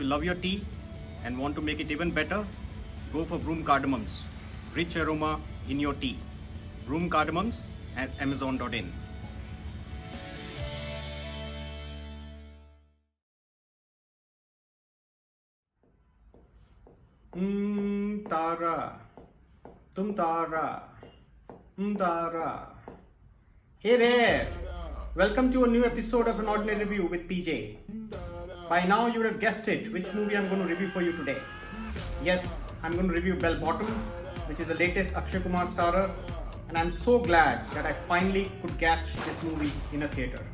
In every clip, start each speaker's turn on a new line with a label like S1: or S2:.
S1: love your tea and want to make it even better, go for Vroom Cardamoms. Rich aroma in your tea. Vroom Cardamoms at amazon.in. Tara. Tum Tara. Tara. Hey there. Welcome to a new episode of An Ordinary Review with PJ. By now you would have guessed it, which movie I'm going to review for you today. Yes, I'm going to review BellBottom, which is the latest Akshay Kumar starrer, and I'm so glad that I finally could catch this movie in a theatre.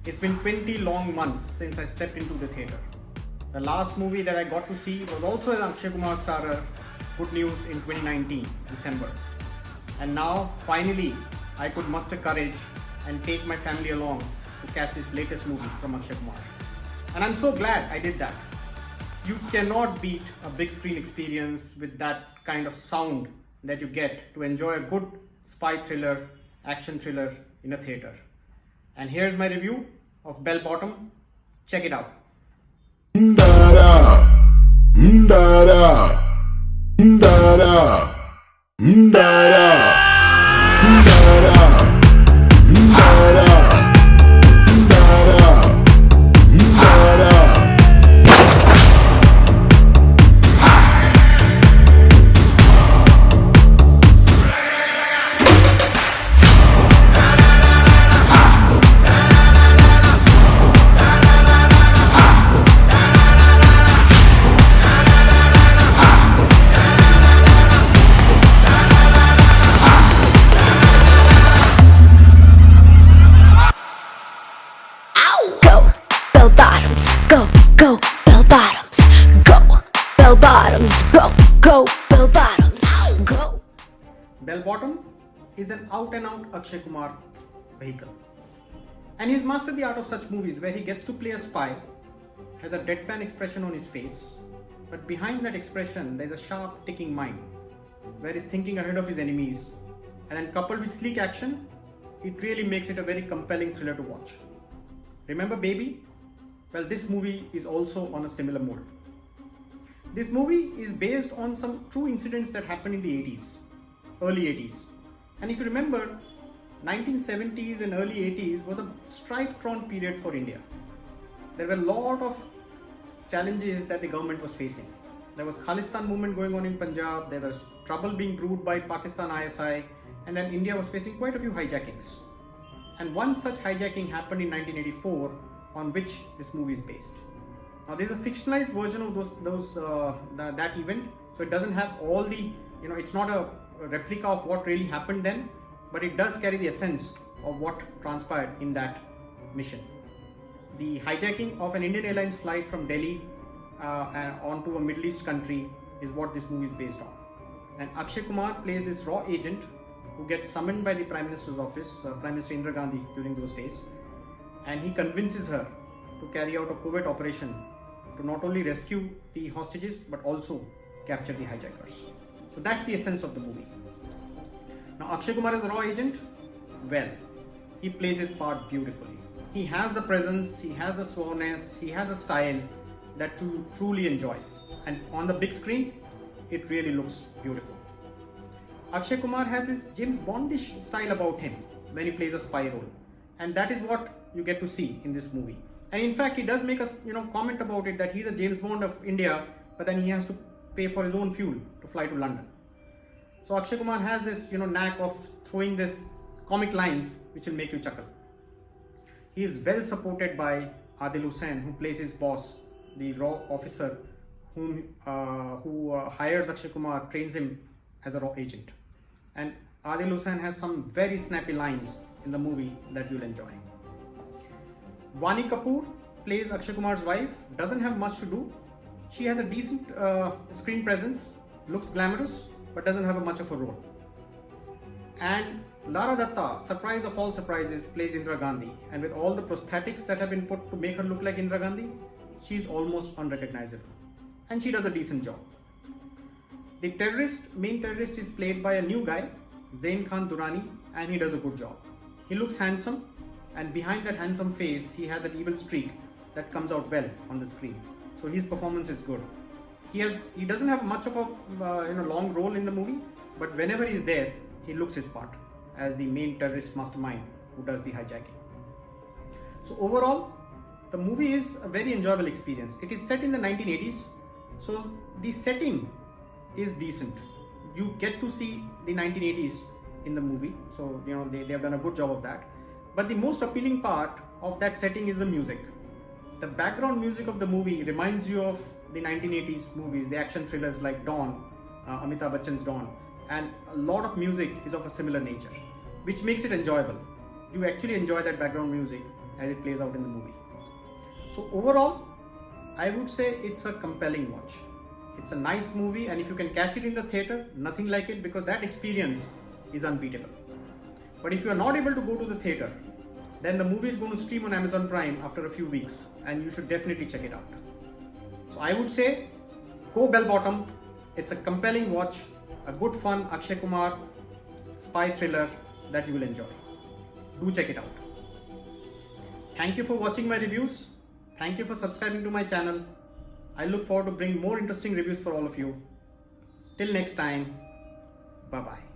S1: It's been 20 long months since I stepped into the theatre. The last movie that I got to see was also an Akshay Kumar starrer, Good News, in 2019, December. And now, finally, I could muster courage and take my family along to catch this latest movie from Akshay Kumar. And I'm so glad I did that. You cannot beat a big screen experience with that kind of sound that you get to enjoy a good spy thriller, action thriller in a theatre. And here's my review of BellBottom. Check it out.
S2: Go, BellBottoms, go, BellBottoms, go, BellBottoms, go.
S1: BellBottom is an out-and-out Akshay Kumar vehicle. And he's mastered the art of such movies where he gets to play a spy, has a deadpan expression on his face, but behind that expression there's a sharp ticking mind, where he's thinking ahead of his enemies, and then coupled with sleek action, it really makes it a very compelling thriller to watch. Remember Baby? Well, this movie is also on a similar mold. This movie is based on some true incidents that happened in the 80s, early 80s. And if you remember, 1970s and early 80s was a strife-torn period for India. There were a lot of challenges that the government was facing. There was Khalistan movement going on in Punjab, there was trouble being brewed by Pakistan ISI, and then India was facing quite a few hijackings. And one such hijacking happened in 1984, on which this movie is based. Now there's a fictionalized version of that event, so it doesn't have all the, it's not a replica of what really happened then, but it does carry the essence of what transpired in that mission. The hijacking of an Indian Airlines flight from Delhi onto a Middle East country is what this movie is based on. And Akshay Kumar plays this raw agent who gets summoned by the Prime Minister's office, Prime Minister Indira Gandhi during those days, and he convinces her to carry out a covert operation to not only rescue the hostages but also capture the hijackers. So that's the essence of the movie. Now Akshay Kumar as a raw agent, well, he plays his part beautifully. He has the presence, he has the suaveness, he has a style that you truly enjoy, and on the big screen it really looks beautiful. Akshay Kumar has this James Bondish style about him when he plays a spy role, and that is what you get to see in this movie. And in fact, he does make us, comment about it that he's a James Bond of India, but then he has to pay for his own fuel to fly to London. So Akshay Kumar has this, knack of throwing this comic lines which will make you chuckle. He is well supported by Adil Hussain, who plays his boss, the raw officer who hires Akshay Kumar, trains him as a raw agent. And Adil Hussain has some very snappy lines in the movie that you'll enjoy. Vani Kapoor plays Akshay Kumar's wife, doesn't have much to do. She has a decent screen presence, looks glamorous, but doesn't have much of a role. And Lara Datta, surprise of all surprises, plays Indira Gandhi, and with all the prosthetics that have been put to make her look like Indira Gandhi, she's almost unrecognizable. And she does a decent job. The main terrorist is played by a new guy, Zain Khan Durrani, and he does a good job. He looks handsome, and behind that handsome face, he has an evil streak that comes out well on the screen. so his performance is good. He doesn't have much of a long role in the movie, but whenever he's there, he looks his part as the main terrorist mastermind who does the hijacking. So overall, the movie is a very enjoyable experience. It is set in the 1980s, so the setting is decent. You get to see the 1980s in the movie, so they have done a good job of that. But the most appealing part of that setting is the music. The background music of the movie reminds you of the 1980s movies, the action thrillers like Dawn, Amitabh Bachchan's Dawn, and a lot of music is of a similar nature, which makes it enjoyable. You actually enjoy that background music as it plays out in the movie. So overall, I would say it's a compelling watch. It's a nice movie, and if you can catch it in the theater, nothing like it, because that experience is unbeatable. But if you are not able to go to the theater, then the movie is going to stream on Amazon Prime after a few weeks, and you should definitely check it out. So I would say, go BellBottom. It's a compelling watch, a good fun Akshay Kumar spy thriller that you will enjoy. Do check it out. Thank you for watching my reviews. Thank you for subscribing to my channel. I look forward to bring more interesting reviews for all of you. Till next time, bye-bye.